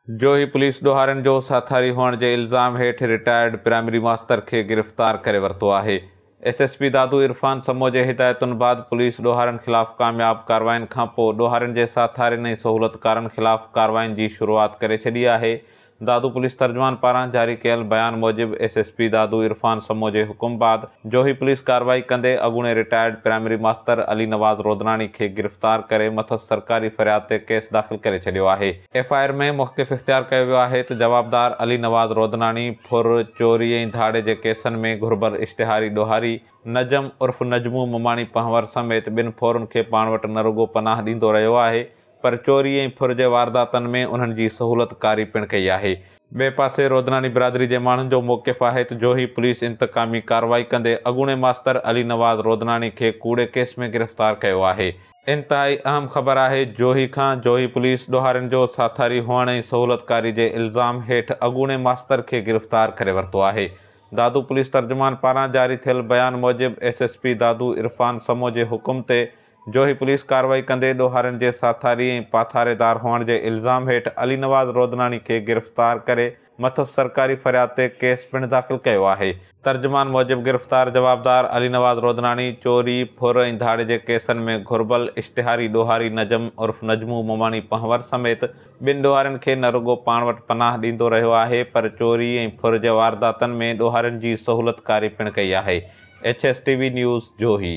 जोही पुलिस ॾोहारनि जो साथारी हुअण जे इल्ज़ाम हेठि रिटायर्ड प्राइमरी मास्तर खे गिरफ़्तार करे वरितो आहे। SSP दादू इरफान समो जे हिदायतुनि बाद पुलिस ॾोहारनि ख़िलाफ़ कामयाब कार्रवाइनि खां पोइ ॾोहारनि जे साथारियुनि ऐं सहूलियतकारनि ख़िलाफ़ कार्रवाइनि जी शुरूआत करे छॾी आहे। दादू पुलिस तर्जुमान पारां जारी कयल बयान मूजिबि SSP दादू इरफान समो जे हुकुम बाद जोही पुलिस कार्रवाई कंदे अॻूणे रिटायर्ड प्राइमरी मास्तर अली नवाज़ रोदनानी खे गिरफ़्तार करे मथस सरकारी फ़रियाद ते केस दाख़िल करे छॾियो आहे। FIR में मुख़्तलिफ़ इख़्तियार कयो वियो आहे त जवाबदार अली नवाज़ रोदनानी फुर चोरी ऐं धाड़े जे केसनि में घुर्बल इश्तिहारी ॾोहारी नजम उर्फ़ नजमू मुमाणी पंहवर समेत ॿिनि फोरुनि खे पाण वटि न रुॻो पनाह ॾींदो रहियो आहे पर चोरी ऐं फुर जे वारदातनि में उन्हनि जी सहूलियतकारी पिणु कई आहे। ॿिए पासे रोदनानी बिरादरी जे माण्हुनि जो मौक़िफ़ आहे त जोही पुलिस इंतकामी कार्रवाई कंदे अॻूणे मास्तर अली नवाज़ रोदनानी खे कूड़े केस में गिरफ़्तार कयो आहे। इंतहाई अहम ख़बर आहे जोही खां जोही पुलिस ॾोहारनि जो साथारी हुअण ऐं सहूलियतकारी जे इल्ज़ाम हेठि अॻूणे मास्तर खे गिरफ़्तार करे वरितो आहे। दादू पुलिस तर्जुमान पारां जारी थियल बयान मूजिबि SSP दादू इरफान समो जे हुकुम ते जोही पुलिस कार्रवाई कंदे ॾोहारनि जे साथारी ऐं पाथारेदार हुअण जे इल्ज़ाम हेठि अली नवाज़ रोदनानी खे गिरफ़्तार करे मथस सरकारी फ़रियाद ते केस पिणु दाख़िल कयो आहे। तर्जुमान मूजिबि गिरफ़्तार जवाबदार अली नवाज़ रोदनानी चोरी फुर ऐं धाड़े जे केसनि में घुर्बल इश्तिहारी ॾोहारी नजम उर्फ़ नजमू मुमाणी पंहवर समेत ॿिनि ॾोहारनि खे न रुॻो पाण वटि पनाह ॾींदो रहियो आहे पर चोरी ऐं फुर जे वारदातनि में ॾोहारनि जी सहूलियतकारी पिणु कई आहे। HSTV न्यूज़ जोही।